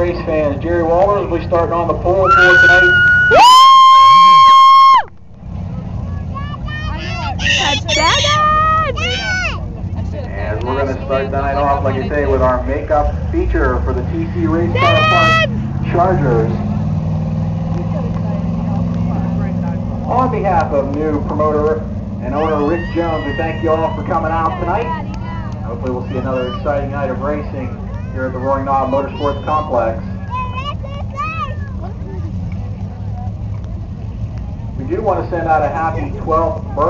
race fans. Jerry Walters will be starting on the pole for tonight. And we're going to start tonight off, like I say, with our makeup feature for the TC Race Car Park Chargers. On behalf of new promoter and owner Rick Jones, we thank you all for coming out tonight. Hopefully we'll see another exciting night of racing here at the Roaring Knob Motorsports Complex. We do want to send out a happy 12th birthday